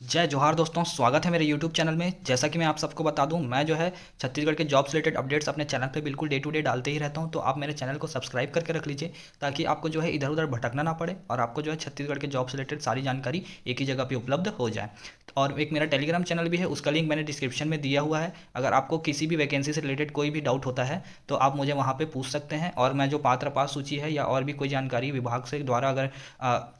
जय जोहार दोस्तों, स्वागत है मेरे यूट्यूब चैनल में। जैसा कि मैं आप सबको बता दूं, मैं जो है छत्तीसगढ़ के जॉब से रिलेटेड अपडेट्स अपने चैनल पे बिल्कुल डे टू डे डालते ही रहता हूं। तो आप मेरे चैनल को सब्सक्राइब करके रख लीजिए, ताकि आपको जो है इधर उधर भटकना ना पड़े और आपको जो है छत्तीसगढ़ के जॉब से रिलेटेड सारी जानकारी एक ही जगह पे उपलब्ध हो जाए। और एक मेरा टेलीग्राम चैनल भी है, उसका लिंक मैंने डिस्क्रिप्शन में दिया हुआ है। अगर आपको किसी भी वैकेंसी से रिलेटेड कोई भी डाउट होता है तो आप मुझे वहाँ पे पूछ सकते हैं, और मैं जो पात्र पास सूची है या और भी कोई जानकारी विभाग से द्वारा अगर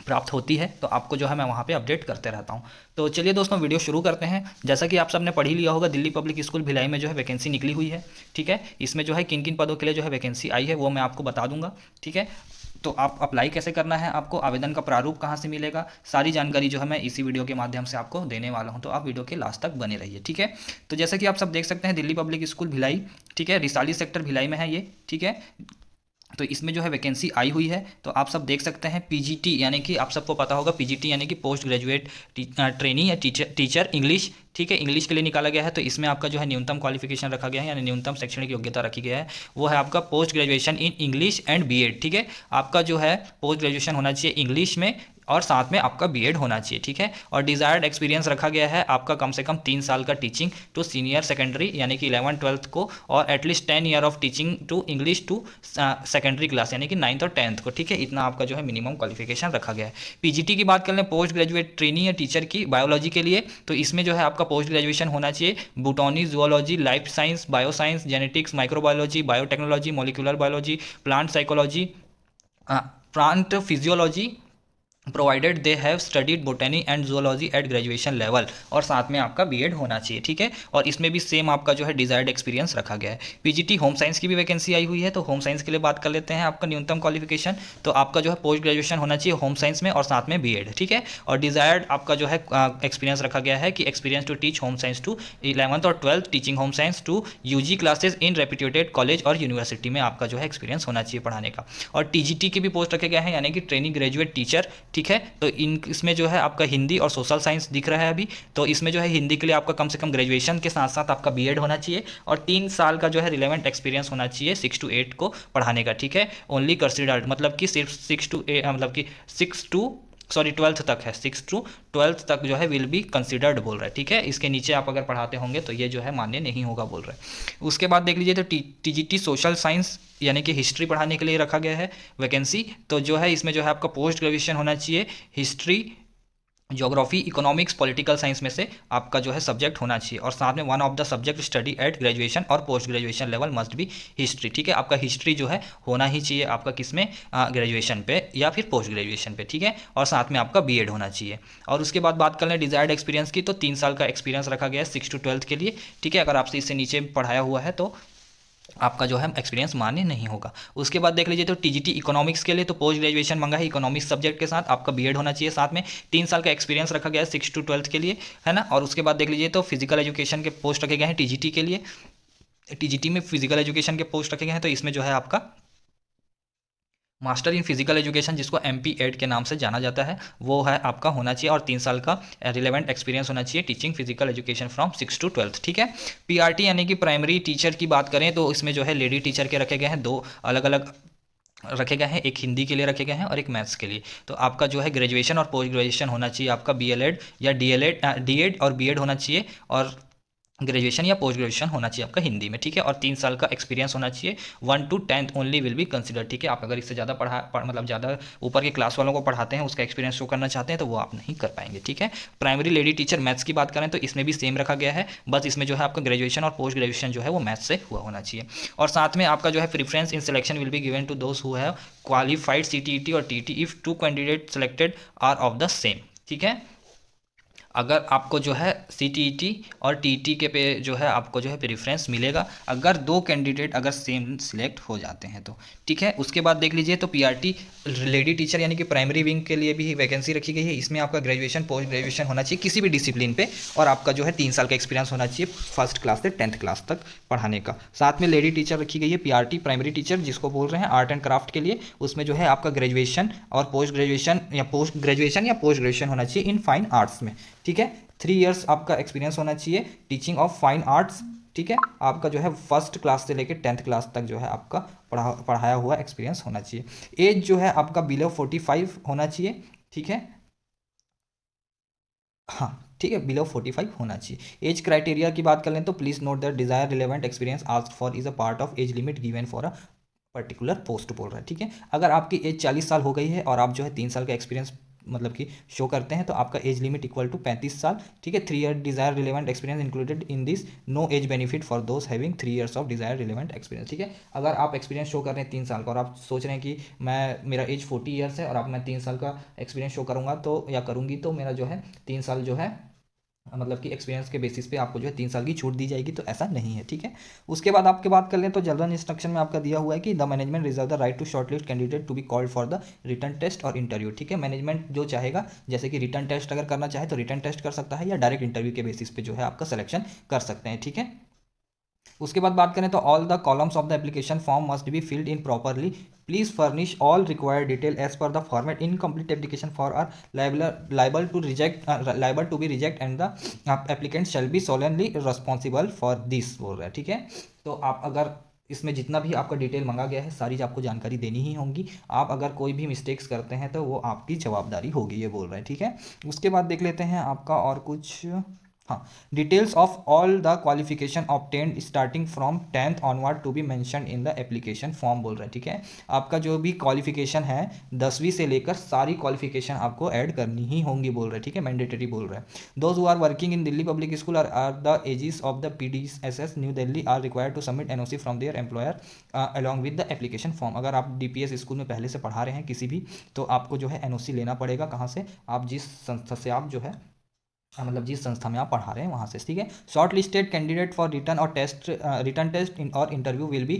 प्राप्त होती है तो आपको जो है मैं वहाँ पे अपडेट करते रहता हूँ। तो चलिए दोस्तों, वीडियो शुरू करते हैं। जैसा कि आप सबने पढ़ ही लिया होगा, दिल्ली पब्लिक स्कूल भिलाई में जो है वैकेंसी निकली हुई है। ठीक है, इसमें जो है किन किन पदों के लिए जो है वैकेंसी आई है वो मैं आपको बता दूंगा। ठीक है, तो आप अप्लाई कैसे करना है, आपको आवेदन का प्रारूप कहाँ से मिलेगा, सारी जानकारी जो है मैं इसी वीडियो के माध्यम से आपको देने वाला हूँ। तो आप वीडियो के लास्ट तक बने रहिए। ठीक है, तो जैसा कि आप सब देख सकते हैं, दिल्ली पब्लिक स्कूल भिलाई, ठीक है, रिसाली सेक्टर भिलाई में है ये। ठीक है, तो इसमें जो है वैकेंसी आई हुई है। तो आप सब देख सकते हैं, पीजीटी यानी कि आप सबको पता होगा, पीजीटी यानी कि पोस्ट ग्रेजुएट ट्रेनी या टीचर इंग्लिश। ठीक है, इंग्लिश के लिए निकाला गया है। तो इसमें आपका जो है न्यूनतम क्वालिफिकेशन रखा गया है, यानी न्यूनतम शैक्षणिक योग्यता रखी गया है, वो है आपका post graduation in English and BEd. ठीक है, आपका जो है पोस्ट ग्रेजुएशन होना चाहिए इंग्लिश में और साथ में आपका बीएड होना चाहिए। ठीक है, और डिज़ायर्ड एक्सपीरियंस रखा गया है आपका कम से कम 3 साल का टीचिंग टू सीनियर सेकेंडरी यानी कि 11th-12th को, और at least 10 year of teaching to English to secondary class यानी कि 9th और 10th को। ठीक है, इतना आपका जो है मिनिमम क्वालिफिकेशन रखा गया है। पीजीटी की बात कर लें, पोस्ट ग्रेजुएट ट्रेनी या टीचर की बायोलॉजी के लिए, तो इसमें जो है आपका पोस्ट ग्रेजुएशन होना चाहिए botany, zoology, life science, bioscience, genetics, microbiology, biotechnology, molecular biology, plant psychology, plant physiology, provided they have studied botany and zoology at graduation level, और साथ में आपका बीएड होना चाहिए। ठीक है, और इसमें भी सेम आपका जो है डिजायर्ड एक्सपीरियंस रखा गया है। पीजीटी होम साइंस की भी वैकेंसी आई हुई है। तो होम साइंस के लिए बात कर लेते हैं, आपका न्यूनतम क्वालिफिकेशन, तो आपका जो है पोस्ट ग्रेजुएशन होना चाहिए होम साइंस में और साथ में बीएड। ठीक है, और डिजायर्ड आपका जो है एक्सपीरियंस रखा गया है कि experience to teach home science to 11th और 12th, teaching home science to UG classes in reputed college और यूनिवर्सिटी में आपका जो है एक्सपीरियंस होना चाहिए पढ़ाने का। और टीजीटी के भी पोस्ट रखे गए हैं, यानी कि ट्रेनिंग ग्रेजुएट टीचर। ठीक है, तो इसमें जो है आपका हिंदी और सोशल साइंस दिख रहा है अभी। तो इसमें जो है हिंदी के लिए आपका कम से कम ग्रेजुएशन के साथ साथ आपका बीएड होना चाहिए, और 3 साल का जो है रिलेवेंट एक्सपीरियंस होना चाहिए 6 to 8 को पढ़ाने का। ठीक है, ओनली कंसिडर्ड मतलब कि सिर्फ 6 to 8 मतलब कि 12th तक है, 6 to 12th तक जो है विल बी कंसिडर्ड बोल रहा है। ठीक है, इसके नीचे आप अगर पढ़ाते होंगे तो ये जो है मान्य नहीं होगा बोल रहा है। उसके बाद देख लीजिए, तो टीजीटी सोशल साइंस यानी कि हिस्ट्री पढ़ाने के लिए रखा गया है वैकेंसी। तो जो है इसमें जो है आपका पोस्ट ग्रेजुएशन होना चाहिए history, geography, economics, political science में से आपका जो है सब्जेक्ट होना चाहिए, और साथ में one of the subject study at graduation और post graduation level must be history. ठीक है, आपका हिस्ट्री जो है होना ही चाहिए आपका किसमें, ग्रेजुएशन पे या फिर पोस्ट ग्रेजुएशन पे। ठीक है, और साथ में आपका बीएड होना चाहिए। और उसके बाद बात कर लें डिजायर्ड एक्सपीरियंस की, तो 3 साल का एक्सपीरियंस रखा गया है 6 to 12th के लिए। ठीक है, अगर आपसे इससे नीचे पढ़ाया हुआ है तो आपका जो है एक्सपीरियंस मान्य नहीं होगा। उसके बाद देख लीजिए, तो टीजीटी इकोनॉमिक्स के लिए तो पोस्ट ग्रेजुएशन मंगा है इकोनॉमिक्स सब्जेक्ट के साथ, आपका बीएड होना चाहिए, साथ में 3 साल का एक्सपीरियंस रखा गया है 6 to 12th के लिए, है ना। और उसके बाद देख लीजिए, तो फिजिकल एजुकेशन के पोस्ट रखे गए हैं टीजीटी के लिए। टीजीटी में फिजिकल एजुकेशन के पोस्ट रखे गए हैं, तो इसमें जो है आपका मास्टर इन फिजिकल एजुकेशन, जिसको एमपी एड के नाम से जाना जाता है, वो है आपका होना चाहिए, और 3 साल का रिलेवेंट एक्सपीरियंस होना चाहिए teaching physical education from 6 to 12th। ठीक है, पीआरटी यानी कि प्राइमरी टीचर की बात करें तो इसमें जो है लेडी टीचर के रखे गए हैं, दो अलग अलग रखे गए हैं, एक हिंदी के लिए रखे गए हैं और एक मैथ्स के लिए। तो आपका जो है ग्रेजुएशन और पोस्ट ग्रेजुएशन होना चाहिए आपका बीएलएड या डीएलएड, डीएड और बीएड होना चाहिए, और ग्रेजुएशन या पोस्ट ग्रेजुएशन होना चाहिए आपका हिंदी में। ठीक है, और 3 साल का एक्सपीरियंस होना चाहिए। 1 to 10th only will be consider. ठीक है, आप अगर इससे ज़्यादा मतलब ज़्यादा ऊपर के क्लास वालों को पढ़ाते हैं, उसका एक्सपीरियंस शो करना चाहते हैं, तो वो आप नहीं कर पाएंगे। ठीक है, प्राइमरी लेडी टीचर मैथ्स की बात करें तो इसमें भी सेम रखा गया है, बस इसमें जो है आपका ग्रेजुएशन और पोस्ट ग्रेजुएशन जो है वो मैथ्स से हुआ होना चाहिए। और साथ में आपका जो है preference in selection will be given to those who have qualified CTET और TT if 2 candidate selected are of the same. ठीक है, अगर आपको जो है सीटीईटी और टीटी के पे जो है आपको जो है प्रेफरेंस मिलेगा, अगर 2 कैंडिडेट अगर सेम सिलेक्ट हो जाते हैं तो। ठीक है, उसके बाद देख लीजिए, तो पीआरटी लेडी टीचर यानी कि प्राइमरी विंग के लिए भी वैकेंसी रखी गई है। इसमें आपका ग्रेजुएशन पोस्ट ग्रेजुएशन होना चाहिए किसी भी डिसिप्लिन पे, और आपका जो है 3 साल का एक्सपीरियंस होना चाहिए 1st क्लास से 10th क्लास तक पढ़ाने का। साथ में लेडी टीचर रखी गई है पीआरटी प्राइमरी टीचर, जिसको बोल रहे हैं आर्ट एंड क्राफ्ट के लिए। उसमें जो है आपका ग्रेजुएशन और पोस्ट ग्रेजुएशन या पोस्ट ग्रेजुएशन होना चाहिए इन फाइन आर्ट्स में। ठीक है, 3 इयर्स आपका एक्सपीरियंस होना चाहिए टीचिंग ऑफ फाइन आर्ट्स। ठीक है, आपका जो है 1st क्लास से लेकर 10th क्लास तक जो है आपका पढ़ाया हुआ एक्सपीरियंस होना चाहिए। एज जो है आपका बिलो 45 होना चाहिए। ठीक है, हाँ ठीक है, बिलो 45 होना चाहिए। एज क्राइटेरिया की बात कर लें तो please note that desire relevant experience asked for is a part of age limit given for a particular post बोल रहा है। ठीक है, अगर आपकी एज 40 साल हो गई है और आप जो है 3 साल का एक्सपीरियंस मतलब कि शो करते हैं तो आपका एज लिमिट इक्वल टू 35 साल। ठीक है, 3 year desire relevant experience included in this, no age benefit for those having 3 years of desire relevant experience. ठीक है, अगर आप एक्सपीरियंस शो कर रहे हैं 3 साल का और आप सोच रहे हैं कि मैं मेरा एज 40 ईयर्स है और अब मैं 3 साल का एक्सपीरियंस शो करूंगा तो या करूंगी तो मेरा जो है 3 साल जो है मतलब कि एक्सपीरियंस के बेसिस पे आपको जो है 3 साल की छूट दी जाएगी, तो ऐसा नहीं है। ठीक है, उसके बाद आपके बात कर लें तो जनरल इंस्ट्रक्शन में आपका दिया हुआ है कि the management reserve the right to shortlist candidate to be called for the written test और इंटरव्यू। ठीक है, मैनेजमेंट जो चाहेगा जैसे कि रिटर्न टेस्ट अगर करना चाहे तो रिटर्न टेस्ट कर सकता है या डायरेक्ट इंटरव्यू के बेसिस पे जो है आपका सिलेक्शन कर सकते हैं। ठीक है, उसके बाद बात करें तो all the columns of the application form must be filled in properly, please furnish all required detail as per the format, incomplete application for are liable to be reject and the applicant shall be solely responsible for this बोल रहा है। ठीक है, तो आप अगर इसमें जितना भी आपका डिटेल मांगा गया है सारी आपको जानकारी देनी ही होगी। आप अगर कोई भी मिस्टेक्स करते हैं तो वो आपकी जवाबदारी होगी, ये बोल रहे हैं। ठीक है, उसके बाद देख लेते हैं आपका और कुछ। हाँ, details of all the qualification obtained starting from 10th onward to be mention in the application form बोल रहा है। ठीक है, आपका जो भी क्वालिफिकेशन है 10वीं से लेकर सारी क्वालिफिकेशन आपको ऐड करनी ही होंगी बोल रहा है। ठीक है, मैंडेटरी बोल रहा है। Those who are working in Delhi public School are the aegis of the PDSS New Delhi are required to submit NOC from their employer along with the application form. अगर आप DPS स्कूल में पहले से पढ़ा रहे हैं किसी भी, तो आपको जो है NOC लेना पड़ेगा। कहाँ से? आप जिस संस्था से आप जो है मतलब जिस संस्था में आप पढ़ा रहे हैं वहाँ से। ठीक है, short listed candidate for written test और interview will be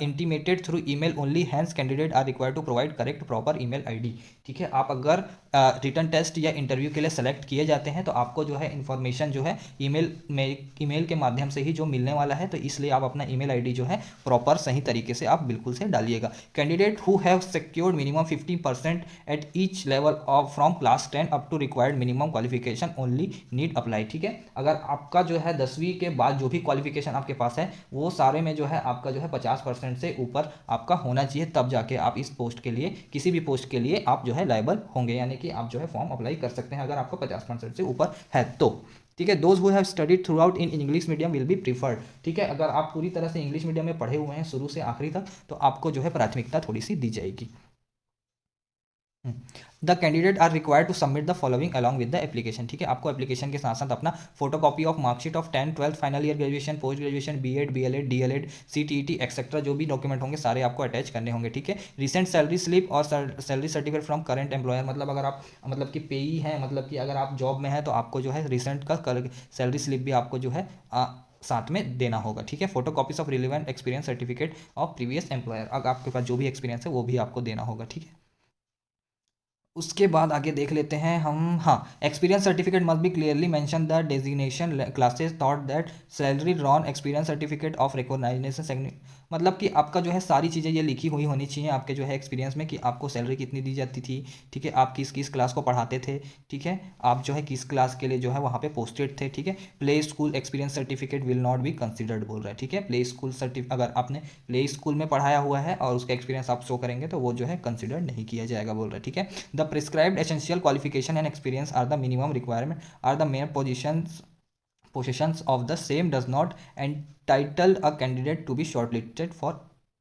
intimated through email only, hence candidate are required to provide correct proper email ID। ठीक है, आप अगर रिटर्न टेस्ट या इंटरव्यू के लिए सेलेक्ट किए जाते हैं तो आपको जो है इन्फॉर्मेशन जो है ईमेल के माध्यम से ही जो मिलने वाला है, तो इसलिए आप अपना ईमेल ID जो है प्रॉपर सही तरीके से आप बिल्कुल से डालिएगा। Candidate who have secured minimum 50% at each level of from class 10 up to required minimum qualification only need apply. ठीक है, अगर आपका जो है 10वीं के बाद जो भी क्वालिफिकेशन आपके पास है वो सारे में जो है आपका जो है 50% से ऊपर आपका होना चाहिए, तब जाके आप इस पोस्ट के लिए किसी भी पोस्ट के लिए आप जो है लायबल होंगे, यानी कि आप जो है फॉर्म अप्लाई कर सकते हैं अगर आपका 50% से ऊपर है तो। ठीक है, those who have studied through out in English medium will be preferred. ठीक है, अगर आप पूरी तरह से इंग्लिश मीडियम में पढ़े हुए हैं शुरू से आखिरी तक तो आपको जो है प्राथमिकता थोड़ी सी दी जाएगी। The candidate are required to submit the following along with the application. ठीक है, आपको एप्लीकेशन के साथ साथ अपना photocopy of marksheet of 10th 12th final year graduation, post graduation, BEd BLEd DLEd CTET etcetera जो भी डॉक्यूमेंट होंगे सारे आपको अटैच करने होंगे। ठीक है, रिसेंट सैलरी स्लिप और salary certificate from current employer, मतलब अगर आप मतलब कि पेई हैं, मतलब कि अगर आप जॉब में हैं तो आपको जो है रिसेंट का सैलरी स्लिप भी आपको जो है साथ में देना होगा। ठीक है, photo copies of relevant experience certificate of previous employer, अगर आपके पास जो भी एक्सपीरियंस है वो भी आपको देना होगा। ठीक है, उसके बाद आगे देख लेते हैं हम। हाँ, experience certificate must be clearly mention the designation classes thought that salary wrong experience certificate of recognisation, मतलब कि आपका जो है सारी चीज़ें ये लिखी हुई होनी चाहिए आपके जो है एक्सपीरियंस में कि आपको सैलरी कितनी दी जाती थी। ठीक है, आप किस किस क्लास को पढ़ाते थे। ठीक है, आप जो है किस क्लास के लिए जो है वहाँ पे पोस्टेड थे। ठीक है, play school experience certificate will not be considered बोल रहा है। ठीक है, प्ले स्कूल सर्टिफिकेट अगर आपने प्ले स्कूल में पढ़ाया हुआ है और उसका एक्सपीरियंस आप शो करेंगे तो वो जो है कंसिडर नहीं किया जाएगा बोल रहा है। ठीक है, the prescribed essential qualification and experience are the minimum requirement are the mere positions of the same does not entitle a candidate to be shortlisted for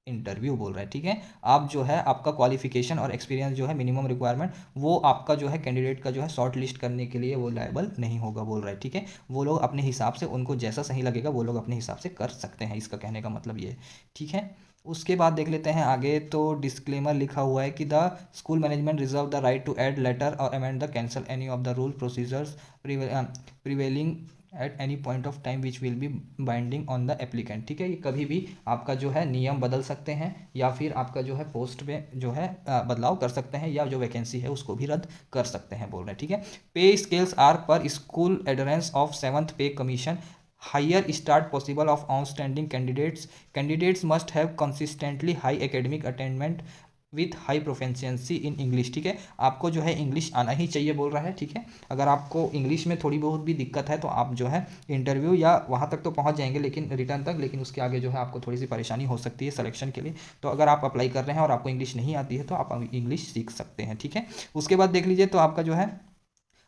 interview बोल रहा है। ठीक है, आप जो है आपका क्वालिफिकेशन और एक्सपीरियंस जो है मिनिमम रिक्वायरमेंट वो आपका जो है कैंडिडेट का जो है शॉर्ट लिस्ट करने के लिए वो लायबल नहीं होगा बोल रहा है। ठीक है, वो लोग अपने हिसाब से उनको जैसा सही लगेगा वो लोग अपने हिसाब से कर सकते हैं, इसका कहने का मतलब ये है। ठीक है, उसके बाद देख लेते हैं आगे। तो डिस्क्लेमर लिखा हुआ है कि the school management reserve the right to add alter और amend the cancel any of the rule procedures prevailing at any point of time which will be binding on the applicant. ठीक है, ये कभी भी आपका जो है नियम बदल सकते हैं या फिर आपका जो है पोस्ट में जो है बदलाव कर सकते हैं या जो वैकेंसी है उसको भी रद्द कर सकते हैं बोल रहे हैं। ठीक है, pay scales are per school adherence of 7th pay commission, higher start possible of outstanding candidates must have consistently high academic attainment with high proficiency in English. ठीक है, आपको जो है इंग्लिश आना ही चाहिए बोल रहा है। ठीक है, अगर आपको इंग्लिश में थोड़ी बहुत भी दिक्कत है तो आप जो है इंटरव्यू या वहाँ तक तो पहुँच जाएंगे लेकिन रिटर्न तक, लेकिन उसके आगे जो है आपको थोड़ी सी परेशानी हो सकती है सिलेक्शन के लिए। तो अगर आप अप्लाई कर रहे हैं और आपको इंग्लिश नहीं आती है तो आप इंग्लिश सीख सकते हैं। ठीक है, उसके बाद देख लीजिए तो आपका जो है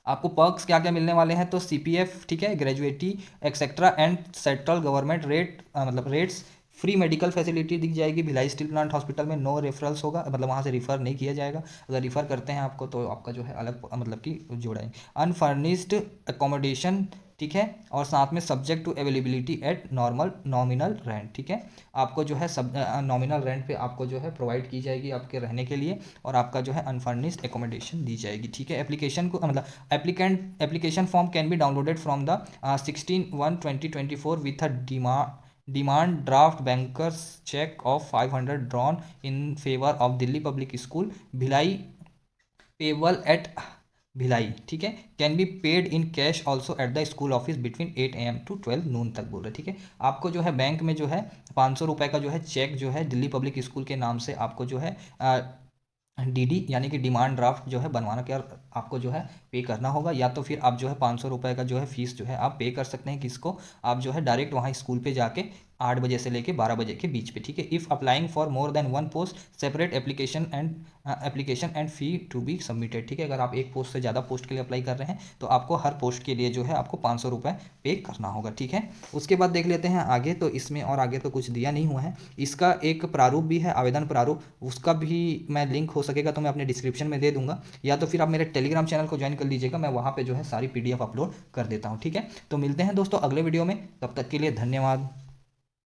आपको पर्क्स क्या क्या मिलने वाले हैं, तो CPF, ठीक है, gratuity etcetera and central government rate, मतलब रेट्स, फ्री मेडिकल फैसिलिटी दिख जाएगी। भिलाई स्टील प्लांट हॉस्पिटल में नो रेफरल्स होगा, मतलब वहाँ से रिफ़र नहीं किया जाएगा। अगर रिफ़र करते हैं आपको तो आपका जो है अलग मतलब कि जोड़ाएंगे। अनफर्निश्ड एकोमोडेशन, ठीक है, और साथ में subject to availability at normal nominal rent, ठीक है, आपको जो है सब नॉमिनल रेंट पे आपको जो है प्रोवाइड की जाएगी आपके रहने के लिए, और आपका जो है अनफर्निश्ड एकोमोडेशन दी जाएगी, ठीक है। एप्लीकेशन को मतलब application form can be downloaded from the 16/1/2024 with a demand draft bankers cheque of 500 drawn in favour of Delhi public school Bhilai, payable at Bhilai, ठीक है, can be paid in cash also at the school office between 8 AM to 12 noon तक बोल रहे, ठीक है। आपको जो है बैंक में जो है 500 रुपये का जो है चेक जो है दिल्ली पब्लिक स्कूल के नाम से आपको जो है DD यानी कि डिमांड ड्राफ्ट जो है बनवाना क्या आपको जो है पे करना होगा, या तो फिर आप जो है 500 रुपये का जो है फीस जो है आप पे कर सकते हैं। किसको? आप जो है डायरेक्ट वहाँ स्कूल पे जाके 8 बजे से लेके 12 बजे के बीच पे, ठीक है। If applying for more than one post separate application and fee to be submitted, ठीक है। अगर आप एक पोस्ट से ज़्यादा पोस्ट के लिए अप्लाई कर रहे हैं तो आपको हर पोस्ट के लिए जो है आपको 500 रुपये पे करना होगा, ठीक है। उसके बाद देख लेते हैं आगे, तो इसमें और आगे तो कुछ दिया नहीं हुआ है। इसका एक प्रारूप भी है, आवेदन प्रारूप, उसका भी मैं लिंक हो सकेगा तो मैं अपने डिस्क्रिप्शन में दे दूंगा, या तो फिर आप मेरे टेलीग्राम चैनल को ज्वाइन कर लीजिएगा, मैं वहाँ पे जो है सारी PDF अपलोड कर देता हूँ, ठीक है। तो मिलते हैं दोस्तों अगले वीडियो में, तब तक के लिए धन्यवाद।